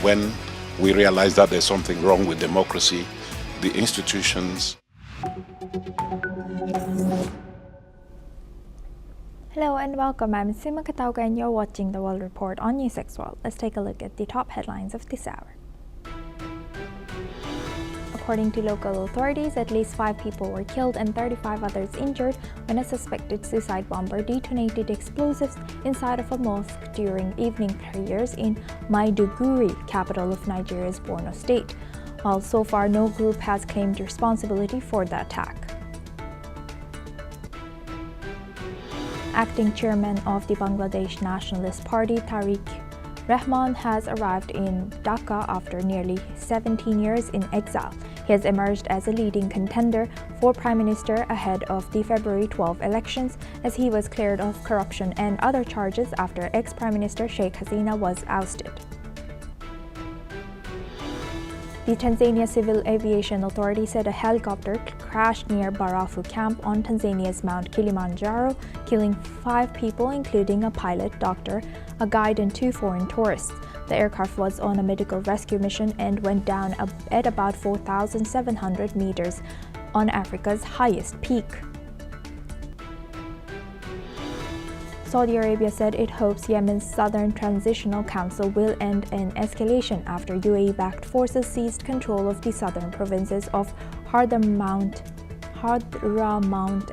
when we realize that there's something wrong with democracy, the institutions. Hello and welcome. I'm Sima Katauga and you're watching the World Report on NewsX World. Let's take a look at the top headlines of this hour. According to local authorities, at least 5 people were killed and 35 others injured when a suspected suicide bomber detonated explosives inside of a mosque during evening prayers in Maiduguri, capital of Nigeria's Borno state, while so far no group has claimed responsibility for the attack. Acting chairman of the Bangladesh Nationalist Party, Tariq Rahman, has arrived in Dhaka after nearly 17 years in exile. He has emerged as a leading contender for Prime Minister ahead of the February 12 elections, as he was cleared of corruption and other charges after ex-Prime Minister Sheikh Hasina was ousted. The Tanzania Civil Aviation Authority said a helicopter crashed near Barafu camp on Tanzania's Mount Kilimanjaro, killing 5 people, including a pilot, doctor, a guide, and 2 foreign tourists. The aircraft was on a medical rescue mission and went down at about 4,700 meters on Africa's highest peak. Saudi Arabia said it hopes Yemen's Southern Transitional Council will end an escalation after UAE-backed forces seized control of the southern provinces of Hadramaut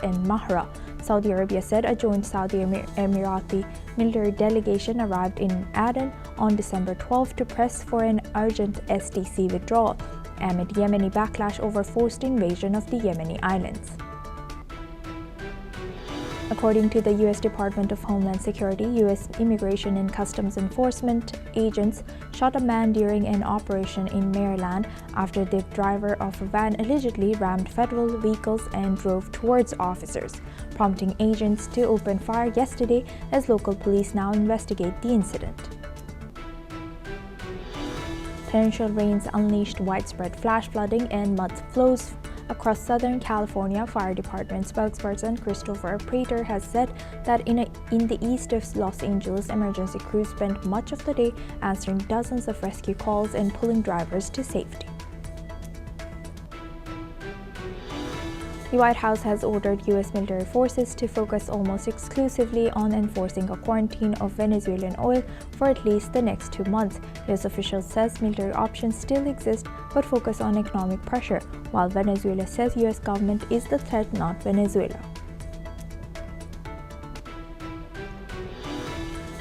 and Mahra. Saudi Arabia said a joint Saudi Emirati military delegation arrived in Aden on December 12 to press for an urgent STC withdrawal amid Yemeni backlash over forced invasion of the Yemeni islands. According to the U.S. Department of Homeland Security, U.S. Immigration and Customs Enforcement agents shot a man during an operation in Maryland after the driver of a van allegedly rammed federal vehicles and drove towards officers, prompting agents to open fire yesterday as local police now investigate the incident. Torrential rains unleashed widespread flash flooding and mud flows across Southern California. Fire Department spokesperson Christopher Prater has said that in the east of Los Angeles, emergency crews spent much of the day answering dozens of rescue calls and pulling drivers to safety. The White House has ordered U.S. military forces to focus almost exclusively on enforcing a quarantine of Venezuelan oil for at least the next 2 months. U.S. officials says military options still exist but focus on economic pressure, while Venezuela says U.S. government is the threat, not Venezuela.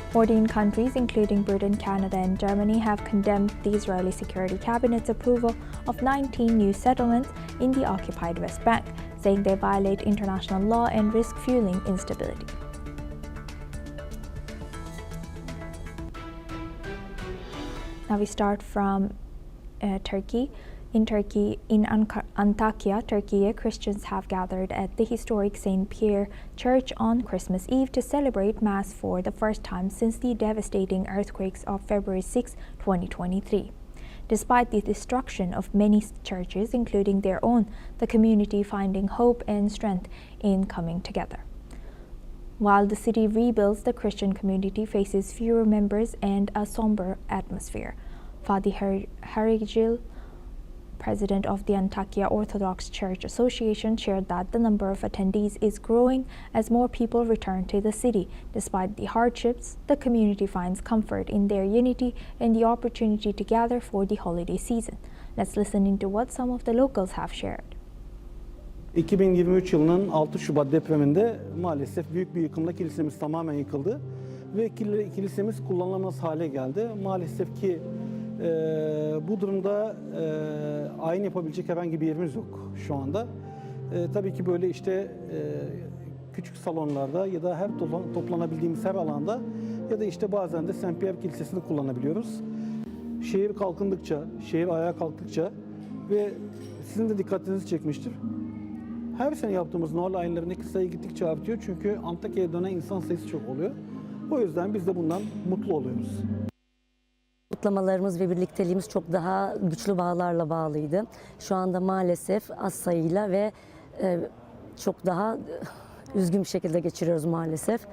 14 countries, including Britain, Canada, and Germany, have condemned the Israeli Security Cabinet's approval of 19 new settlements in the occupied West Bank, saying they violate international law and risk fueling instability. Now we start from Turkey. In Antakya, Turkey, Christians have gathered at the historic St. Pierre Church on Christmas Eve to celebrate Mass for the first time since the devastating earthquakes of February 6, 2023. Despite the destruction of many churches, including their own, the community finding hope and strength in coming together. While the city rebuilds, the Christian community faces fewer members and a somber atmosphere. Fatih Harigil, president of the Antakya Orthodox Church Association, shared that the number of attendees is growing as more people return to the city. Despite the hardships, the community finds comfort in their unity and the opportunity to gather for the holiday season. Let's listen into what some of the locals have shared. 2023 yılının 6 Şubat depreminde maalesef büyük bir yıkımla kilisemiz tamamen yıkıldı ve kilisemiz kullanılamaz hale geldi. Maalesef ki bu durumda ayin yapabilecek herhangi bir yerimiz yok şu anda. Tabii ki böyle işte küçük salonlarda ya da her toplanabildiğimiz her alanda ya da işte bazen de St. Pierre Kilisesi'ni kullanabiliyoruz. Şehir kalkındıkça, şehir ayağa kalktıkça ve sizin de dikkatinizi çekmiştir. Her sene yaptığımız Noel ayinlerindeki sayı gittikçe artıyor çünkü Antakya'ya dönen insan sayısı çok oluyor. O yüzden biz de bundan mutlu oluyoruz. Kutlamalarımız ve birlikteliğimiz çok daha güçlü bağlarla bağlıydı. Şu anda maalesef az sayıyla ve çok daha üzgün bir şekilde geçiriyoruz maalesef.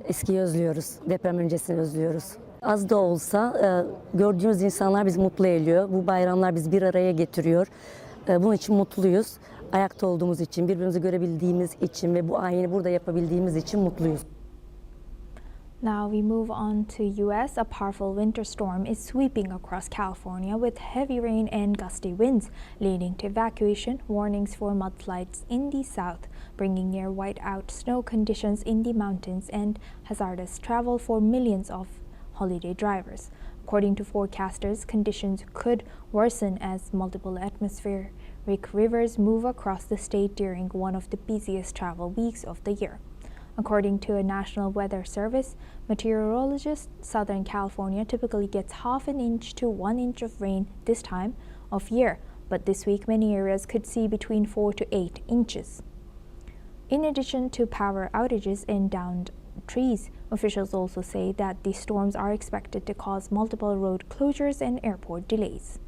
Eskiyi özlüyoruz, deprem öncesini özlüyoruz. Az da olsa gördüğünüz insanlar bizi mutlu ediyor. Bu bayramlar bizi bir araya getiriyor. Bunun için mutluyuz. Ayakta olduğumuz için, birbirimizi görebildiğimiz için ve bu ayini burada yapabildiğimiz için mutluyuz. Now we move on to US. A powerful winter storm is sweeping across California with heavy rain and gusty winds, leading to evacuation, warnings for mudslides in the south, bringing near whiteout snow conditions in the mountains and hazardous travel for millions of holiday drivers. According to forecasters, conditions could worsen as multiple atmospheric rivers move across the state during one of the busiest travel weeks of the year. According to a National Weather Service meteorologist, Southern California typically gets half an inch to 1 inch of rain this time of year, but this week many areas could see between 4 to 8 inches. In addition to power outages and downed trees, officials also say that the storms are expected to cause multiple road closures and airport delays.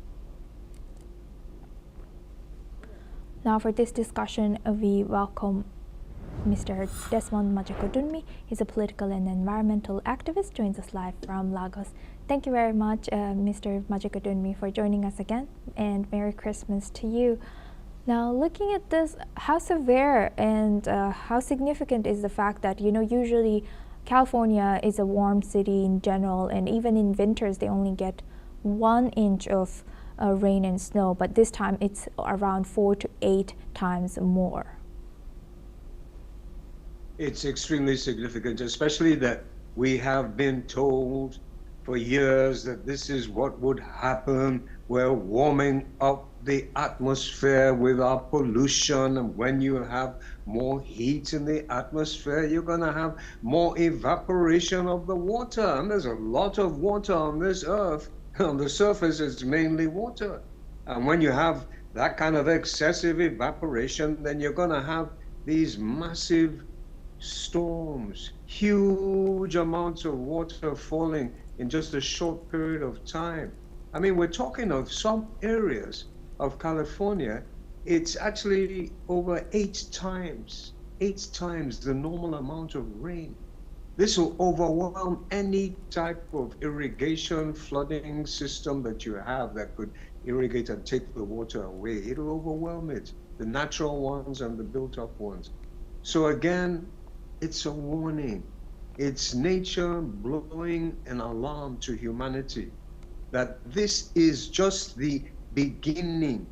Now for this discussion, we welcome Mr. Desmond Majakodunmi. He's a political and environmental activist, joins us live from Lagos. Thank you very much, Mr. Majakodunmi, for joining us again, and Merry Christmas to you. Now, looking at this, how severe and how significant is the fact that, usually California is a warm city in general, and even in winters they only get 1 inch of rain and snow, but this time it's around 4 to 8 times more. It's extremely significant, especially that we have been told for years that this is what would happen. We're warming up the atmosphere with our pollution, and when you have more heat in the atmosphere, you're going to have more evaporation of the water. And there's a lot of water on this earth. On the surface, it's mainly water. And when you have that kind of excessive evaporation, then you're going to have these massive storms, huge amounts of water falling in just a short period of time. I mean, we're talking of some areas of California, it's actually over 8 times the normal amount of rain. This will overwhelm any type of irrigation flooding system that you have that could irrigate and take the water away. It'll overwhelm it, the natural ones and the built-up ones. So again, it's a warning. It's nature blowing an alarm to humanity that this is just the beginning.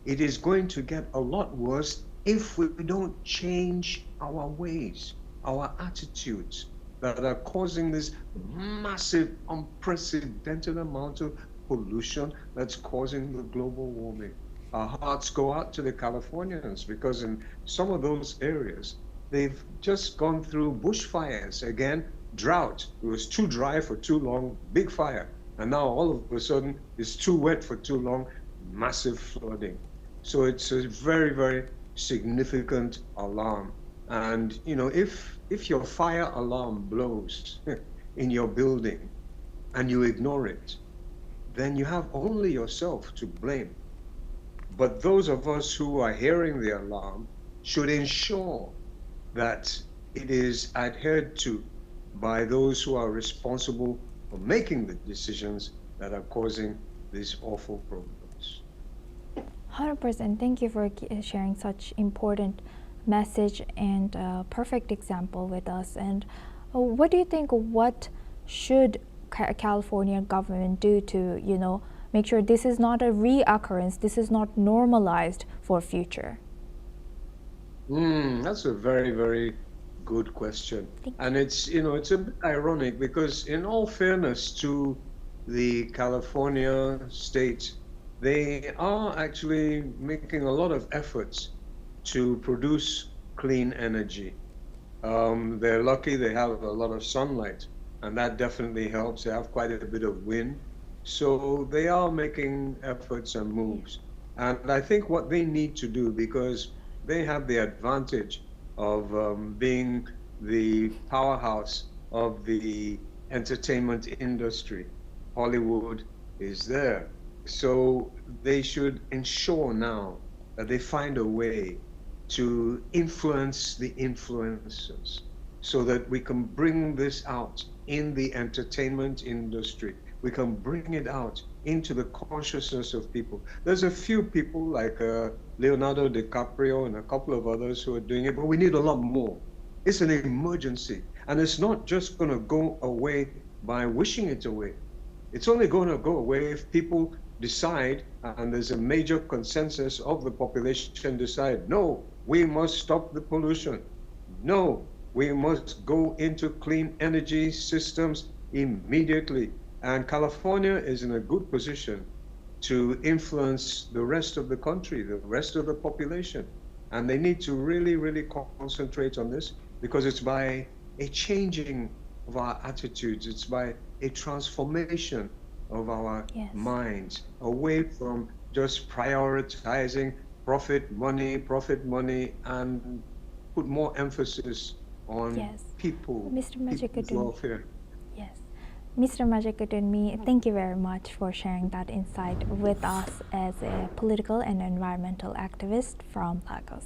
It is going to get a lot worse if we don't change our ways, our attitudes that are causing this massive, unprecedented amount of pollution that's causing the global warming. Our hearts go out to the Californians because in some of those areas, they've just gone through bushfires. Again, drought. It was too dry for too long, big fire. And now all of a sudden, it's too wet for too long, massive flooding. So it's a very, very significant alarm. And, if your fire alarm blows in your building and you ignore it, then you have only yourself to blame. But those of us who are hearing the alarm should ensure that it is adhered to by those who are responsible for making the decisions that are causing these awful problems. 100%. Thank you for sharing such important message and perfect example with us. And what do you think, what should California government do to, make sure this is not a reoccurrence, this is not normalized for future? That's a very, very good question. And it's a bit ironic because in all fairness to the California state, they are actually making a lot of efforts to produce clean energy. They're lucky they have a lot of sunlight, and that definitely helps. They have quite a bit of wind. So they are making efforts and moves. And I think what they need to do, because they have the advantage of being the powerhouse of the entertainment industry. Hollywood is there. So they should ensure now that they find a way to influence the influencers so that we can bring this out in the entertainment industry. We can bring it out into the consciousness of people. There's a few people like Leonardo DiCaprio and a couple of others who are doing it, but we need a lot more. It's an emergency, and it's not just going to go away by wishing it away. It's only going to go away if people decide, and there's a major consensus of the population decide, no, we must stop the pollution. No, we must go into clean energy systems immediately. And California is in a good position to influence the rest of the country, the rest of the population. And they need to really, really concentrate on this, because it's by a changing of our attitudes, it's by a transformation of our minds away from just prioritizing profit, money, and put more emphasis on people, Mr. people's welfare. Yes. Mr. Majikudunmi, thank you very much for sharing that insight with us as a political and environmental activist from Lagos.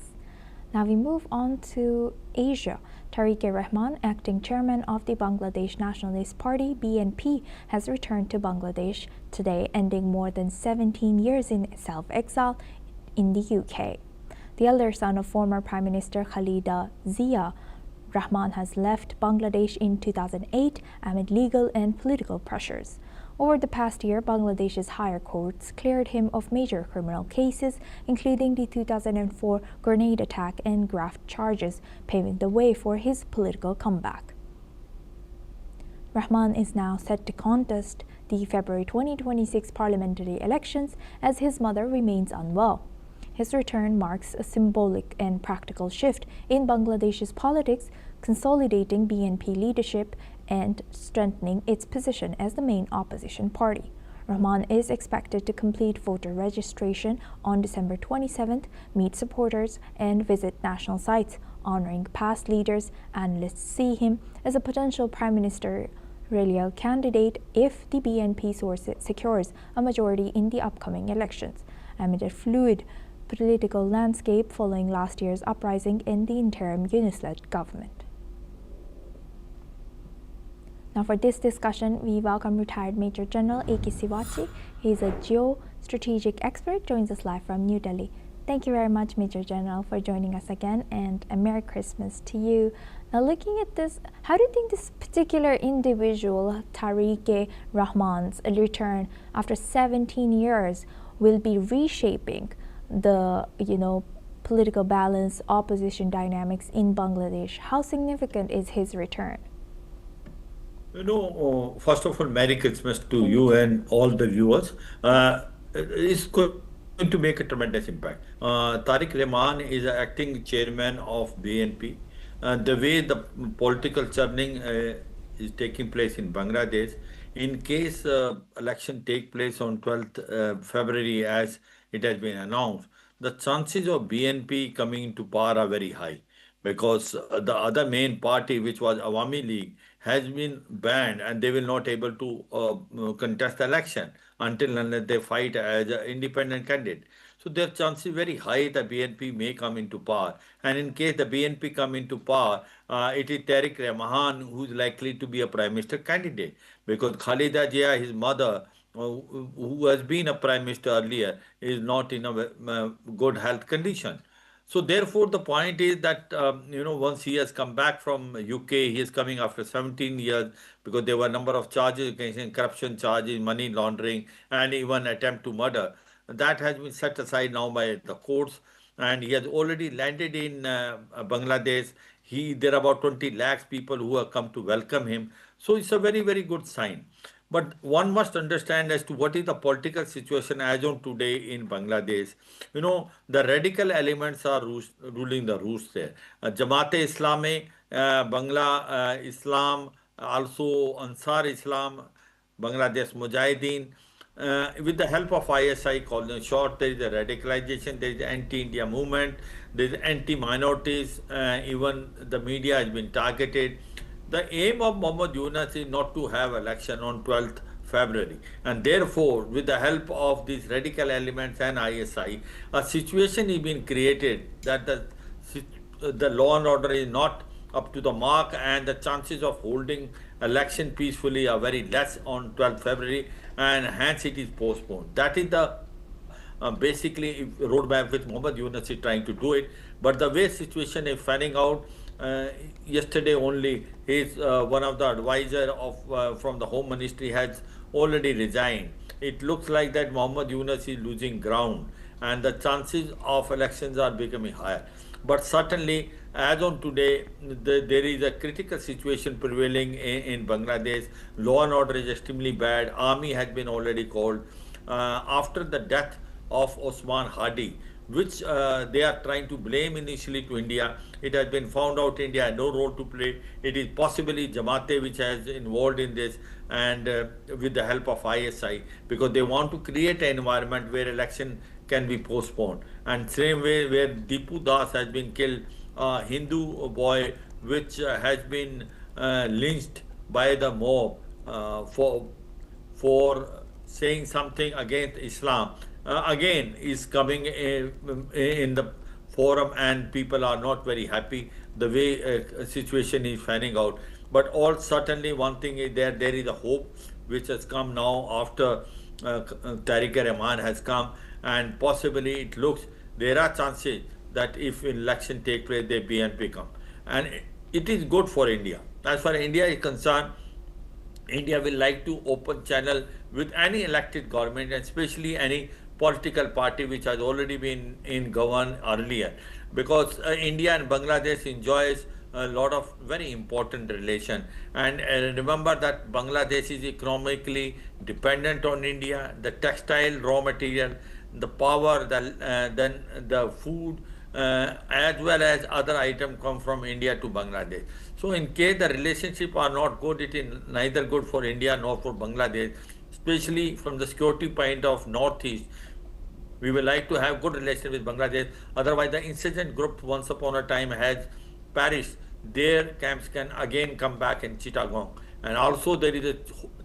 Now we move on to Asia. Tariq-e-Rahman, acting chairman of the Bangladesh Nationalist Party (BNP), has returned to Bangladesh today, ending more than 17 years in self-exile in the UK. The elder son of former Prime Minister Khalida Zia, Rahman has left Bangladesh in 2008 amid legal and political pressures. Over the past year, Bangladesh's higher courts cleared him of major criminal cases, including the 2004 grenade attack and graft charges, paving the way for his political comeback. Rahman is now set to contest the February 2026 parliamentary elections as his mother remains unwell. His return marks a symbolic and practical shift in Bangladesh's politics, consolidating BNP leadership and strengthening its position as the main opposition party. Rahman is expected to complete voter registration on December 27th, meet supporters, and visit national sites honoring past leaders. Analysts see him as a potential prime ministerial candidate if the BNP secures a majority in the upcoming elections, amid a fluid political landscape following last year's uprising in the interim Yunus-led government. Now for this discussion, we welcome retired Major General A.K. Siwachi. He is a geostrategic expert, joins us live from New Delhi. Thank you very much, Major General, for joining us again, and a Merry Christmas to you. Now looking at this, how do you think this particular individual, Tariq-e-Rahman's return after 17 years will be reshaping the political balance, opposition dynamics in Bangladesh? How significant is his return? First of all, Merry Christmas to you and all the viewers. It's going to make a tremendous impact. Tariq Rahman is acting chairman of BNP. The way the political churning is taking place in Bangladesh, in case election take place on 12th February as it has been announced, the chances of BNP coming into power are very high, because the other main party, which was Awami League, has been banned, and they will not able to contest the election until unless they fight as an independent candidate. So their chances very high that BNP may come into power. And in case the BNP come into power, it is Tariq Rahman who is likely to be a prime minister candidate, because Khalida Zia, his mother, who has been a prime minister earlier, is not in a good health condition. So therefore, the point is that, once he has come back from UK, he is coming after 17 years, because there were a number of charges against him, corruption charges, money laundering, and even attempt to murder. That has been set aside now by the courts, and he has already landed in Bangladesh. There are about 20 lakhs people who have come to welcome him. So it's a very, very good sign. But one must understand as to what is the political situation as on today in Bangladesh. The radical elements are ruling the roost there. Jamaat-e-Islami, Bangla Islam, also Ansar Islam, Bangladesh Mujahideen, with the help of ISI, called in short, there is a radicalization, there is the anti-India movement, there is anti-minorities, even the media has been targeted. The aim of Muhammad Yunus is not to have election on 12th February. And therefore, with the help of these radical elements and ISI, a situation is being created that the law and order is not up to the mark, and the chances of holding election peacefully are very less on 12th February, and hence it is postponed. That is the basically roadmap which Mohammed Yunus is trying to do it. But the way situation is fanning out, yesterday only, his one of the advisor of from the Home Ministry has already resigned. It looks like that Mohammed Yunus is losing ground, and the chances of elections are becoming higher. But certainly, as on today, there is a critical situation prevailing in Bangladesh. Law and order is extremely bad. Army has been already called after the death of Osman Hadi, which they are trying to blame initially to India. It has been found out India had no role to play. It is possibly Jamaate which has involved in this, and with the help of ISI, because they want to create an environment where election can be postponed. And same way where Deepu Das has been killed, a Hindu boy which has been lynched by the mob for saying something against Islam, again is coming in the forum, and people are not very happy the way situation is fanning out. But all certainly one thing is there is a hope which has come now after Tariq Rahman has come, and possibly it looks there are chances that if election take place, the BNP come, and it is good for India. As far as India is concerned, India will like to open channel with any elected government, especially any political party which has already been in govern earlier, because India and Bangladesh enjoys a lot of very important relation. And remember that Bangladesh is economically dependent on India, the textile raw material, the power, then the food, as well as other items come from India to Bangladesh. So in case the relationship are not good, it is neither good for India nor for Bangladesh, especially from the security point of Northeast. We will like to have good relations with Bangladesh. Otherwise, the insurgent group once upon a time has perished. Their camps can again come back in Chittagong. And also there is a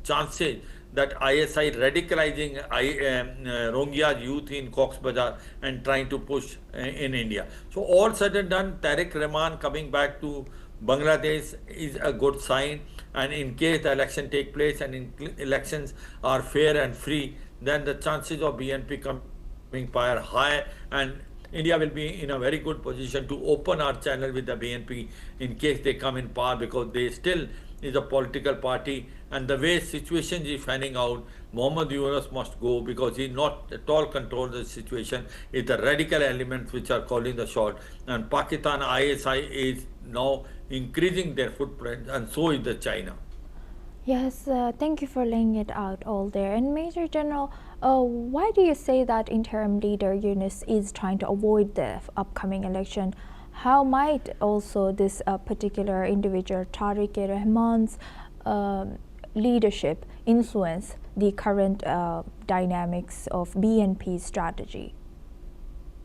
chances that ISI radicalizing Rohingya youth in Cox's Bazar and trying to push in India. So all said and done, Tariq Rahman coming back to Bangladesh is a good sign. And in case the election take place and elections are fair and free, then the chances of BNP coming power high, and India will be in a very good position to open our channel with the BNP in case they come in power, because they still is a political party, and the way situation is fanning out, Mohammed Yunus must go, because he not at all controls the situation. It's the radical elements which are calling the shot, and Pakistan ISI is now increasing their footprint, and so is the China. Yes, thank you for laying it out all there. And Major General, why do you say that interim leader Yunus is trying to avoid the upcoming election? How might also this particular individual, Tariq Rahman's leadership, influence the current dynamics of BNP's strategy?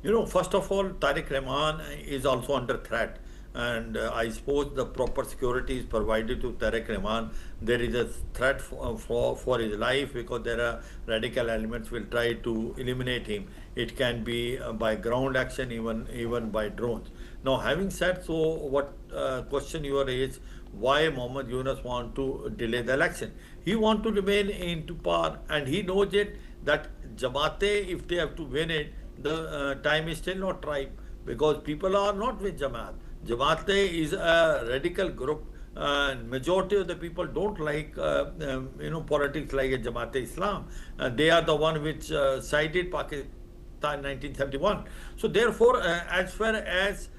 You know, first of all, Tariq Rahman is also under threat. And I suppose the proper security is provided to Tariq Rahman. There is a threat for his life, because there are radical elements will try to eliminate him. It can be by ground action, even by drones. Now, having said so, what question you raised, why Mohammed Yunus want to delay the election? He want to remain into power, and he knows it that Jamaate, if they have to win it, the time is still not ripe, because people are not with Jamaat. Jamaate is a radical group, and majority of the people don't like politics like a Jamaate Islam. They are the one which sided Pakistan in 1971. So therefore, as far as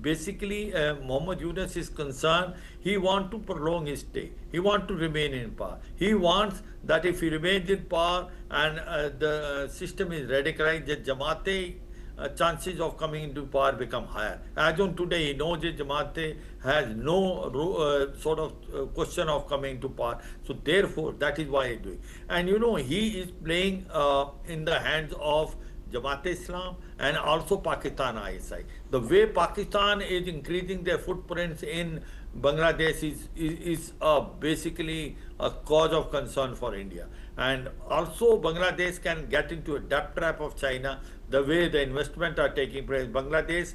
basically Mohammed Yunus is concerned, he wants to prolong his stay. He wants to remain in power. He wants that if he remains in power and the system is radicalized, the Jamaate chances of coming into power become higher. As on today, he knows that Jamaate has no sort of question of coming to power. So therefore, that is why he is doing. And you know, he is playing in the hands of Jamaat Islam and also Pakistan ISI. The way Pakistan is increasing their footprints in Bangladesh is basically a cause of concern for India. And also Bangladesh can get into a debt trap of China, the way the investment are taking place. Bangladesh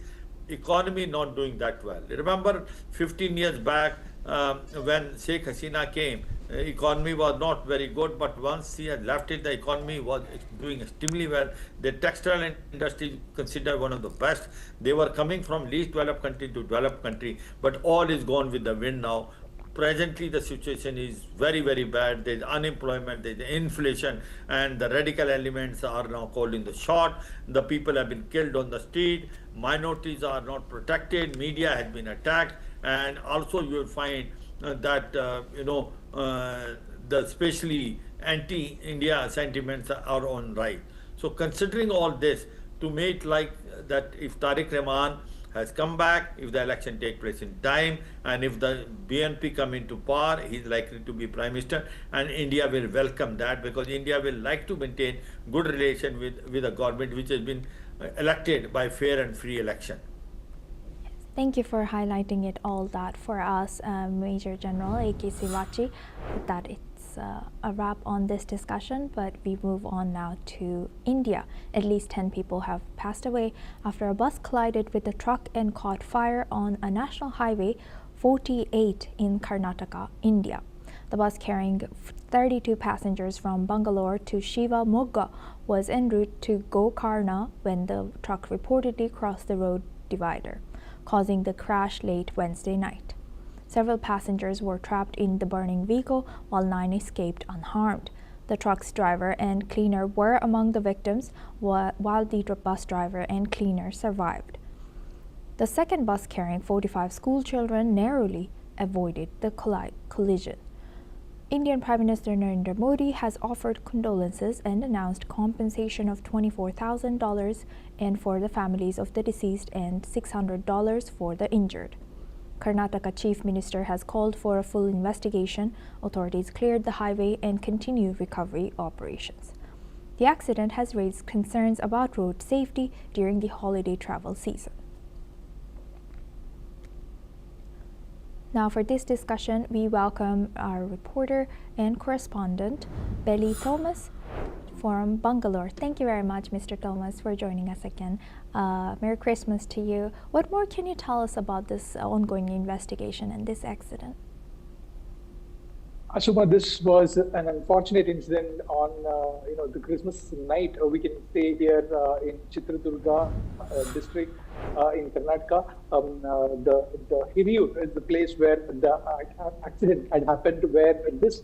economy not doing that well. Remember 15 years back, when Sheikh Hasina came, economy was not very good, but once she had left it, the economy was doing extremely well. The textile industry is considered one of the best. They were coming from least developed country to developed country, but all is gone with the wind now. Presently the situation is very, very bad. There's unemployment, there's inflation, and the radical elements are now calling the shot. The people have been killed on the street, minorities are not protected, media has been attacked, and also you will find that the especially anti-India sentiments are on rise. So considering all this, to make like that, if Tariq Rahman has come back, if the election take place in time, and if the BNP come into power, he's likely to be prime minister, and India will welcome that, because India will like to maintain good relation with a government which has been elected by fair and free election. Thank you for highlighting it all that for us, Major General A.K. Sivachi. That it's a wrap on this discussion, but we move on now to India. At least 10 people have passed away after a bus collided with a truck and caught fire on a national highway 48 in Karnataka, India. The bus carrying 32 passengers from Bangalore to Shivamogga was en route to Gokarna when the truck reportedly crossed the road divider, causing the crash late Wednesday night. Several passengers were trapped in the burning vehicle, while 9 escaped unharmed. The truck's driver and cleaner were among the victims, while the bus driver and cleaner survived. The second bus carrying 45 school children narrowly avoided the collision. Indian Prime Minister Narendra Modi has offered condolences and announced compensation of $24,000 and for the families of the deceased and $600 for the injured. Karnataka Chief Minister has called for a full investigation. Authorities cleared the highway and continue recovery operations. The accident has raised concerns about road safety during the holiday travel season. Now for this discussion, we welcome our reporter and correspondent, Belly Thomas from Bangalore. Thank you very much, Mr. Thomas, for joining us again. Merry Christmas to you. What more can you tell us about this ongoing investigation and this accident? Ashuma, this was an unfortunate incident on the Christmas night. We can say here in Chitradurga district in Karnataka. The Hiriyur is the place where the accident had happened, where this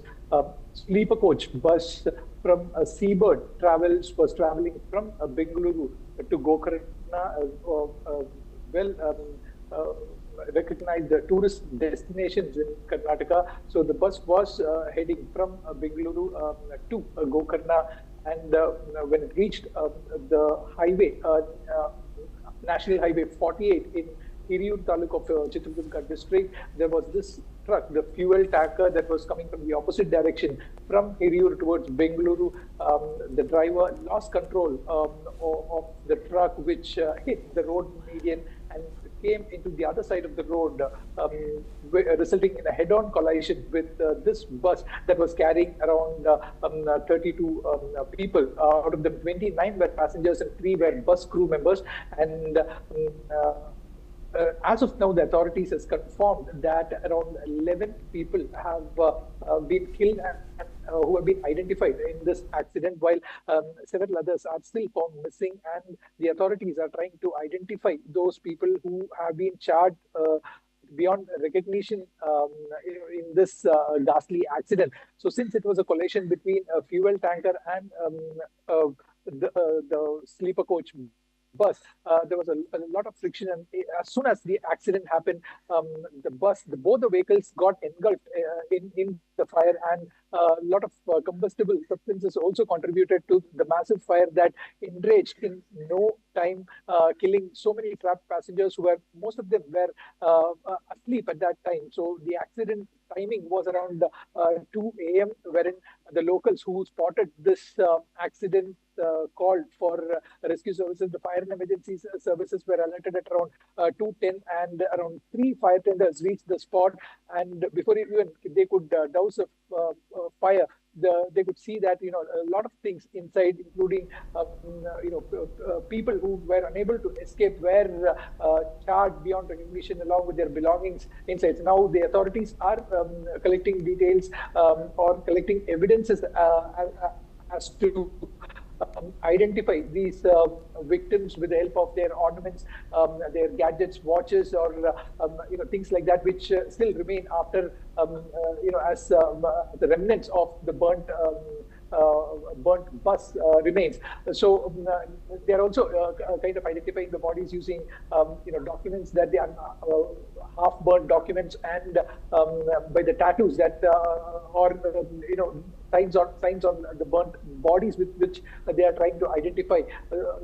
sleeper coach bus from Seabird was traveling from Bengaluru to Gokarna, recognized the tourist destinations in Karnataka. So the bus was heading from Bengaluru to Gokarna, and when it reached the highway, National Highway 48 in Hiriyur Taluk of Chitradurga district, there was this truck, the fuel tanker that was coming from the opposite direction from Hiriyur towards Bengaluru. The driver lost control of the truck, which hit the road median and came into the other side of the road, resulting in a head-on collision with this bus that was carrying around 32 people. Out of them, 29 were passengers and 3 were bus crew members. And as of now, the authorities has confirmed that around 11 people have been killed and who have been identified in this accident, while several others are still found missing, and the authorities are trying to identify those people who have been charged beyond recognition in this ghastly accident. So since it was a collision between a fuel tanker and the sleeper coach bus, there was a lot of friction, and as soon as the accident happened, both the vehicles got engulfed in the fire, and a lot of combustible substances also contributed to the massive fire that enraged in no time, killing so many trapped passengers who were, most of them were asleep at that time. So the accident timing was around 2 a.m., wherein the locals who spotted this accident called for rescue services. The fire and emergency services were alerted at around 2:10, and around 3 fire tenders reached the spot, and before even they could douse the fire, they could see that a lot of things inside, including people who were unable to escape were charged beyond recognition along with their belongings inside. So now the authorities are collecting details or collecting evidences as to identify these victims with the help of their ornaments, their gadgets, watches, or things like that, which still remain after as the remnants of the burnt bus remains. So they are also kind of identifying the bodies using documents that they are half-burnt documents, and by the tattoos that or signs on the burnt bodies with which they are trying to identify.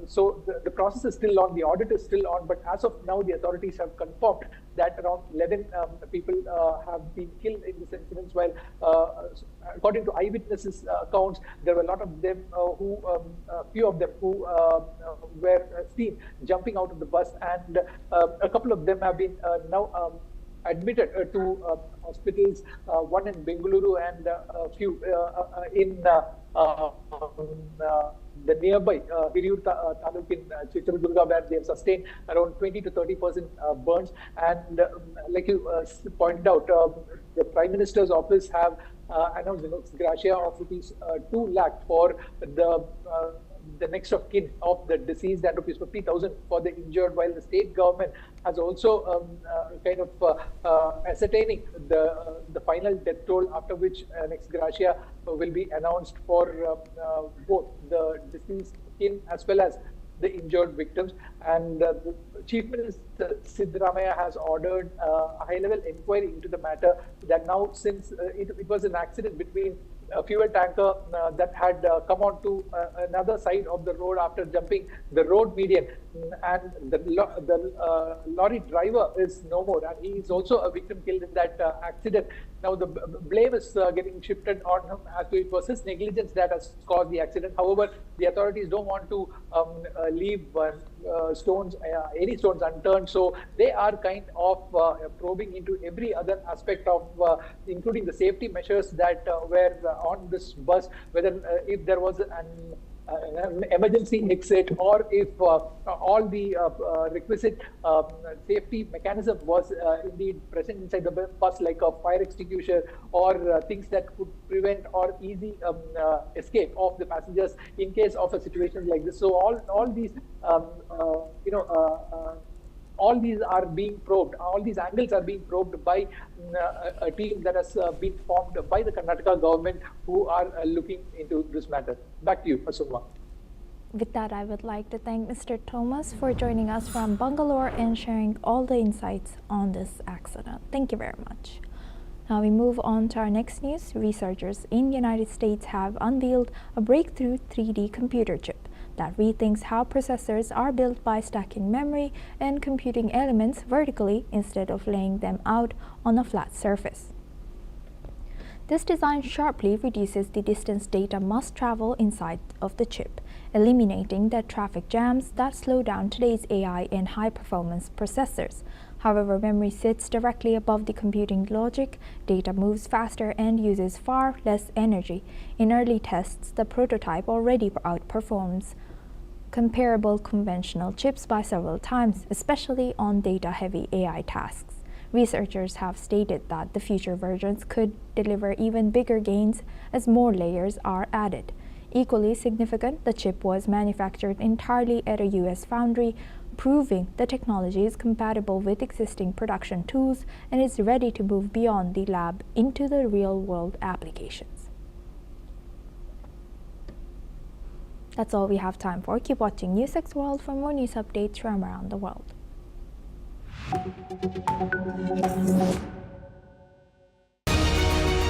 So the process is still on, the audit is still on, but as of now, the authorities have confirmed that around 11 people have been killed in this incident, while according to eyewitnesses' accounts, there were a lot of them few of them who were seen jumping out of the bus, and a couple of them have been now admitted to hospitals, one in Bengaluru and a few in the nearby Hiriyur Taluk in Chitradurga, where they have sustained around 20 to 30% burns. And like you pointed out, the Prime Minister's office have announced ex gratia of rupees 2 lakh for the next of kin of the deceased, and rupees 50,000 for the injured, while the state government has also kind of ascertaining the final death toll, after which an ex gratia will be announced for both the deceased kin as well as the injured victims. And the Chief Minister Siddaramaiah has ordered a high-level inquiry into the matter, that now, since it was an accident between a fuel tanker that had come onto another side of the road after jumping the road median, and the lorry driver is no more, and he is also a victim killed in that accident. Now the blame is getting shifted on him, as to it was his negligence that has caused the accident. However, the authorities don't want to leave any stones unturned, so they are kind of probing into every other aspect of, including the safety measures that were on this bus, whether if there was an emergency exit, or if all the requisite safety mechanism was indeed present inside the bus, like a fire extinguisher or things that could prevent or easy escape of the passengers in case of a situation like this. So all these all these are being probed, all these angles are being probed by a team that has been formed by the Karnataka government, who are looking into this matter. Back to you, Asuma. With that, I would like to thank Mr. Thomas for joining us from Bangalore and sharing all the insights on this accident. Thank you very much. Now we move on to our next news. Researchers in the United States have unveiled a breakthrough 3D computer chip that rethinks how processors are built by stacking memory and computing elements vertically instead of laying them out on a flat surface. This design sharply reduces the distance data must travel inside of the chip, eliminating the traffic jams that slow down today's AI and high-performance processors. However, memory sits directly above the computing logic, data moves faster and uses far less energy. In early tests, the prototype already outperforms comparable conventional chips by several times, especially on data-heavy AI tasks. Researchers have stated that the future versions could deliver even bigger gains as more layers are added. Equally significant, the chip was manufactured entirely at a US foundry, proving the technology is compatible with existing production tools and is ready to move beyond the lab into the real-world applications. That's all we have time for. Keep watching NewsX World for more news updates from around the world.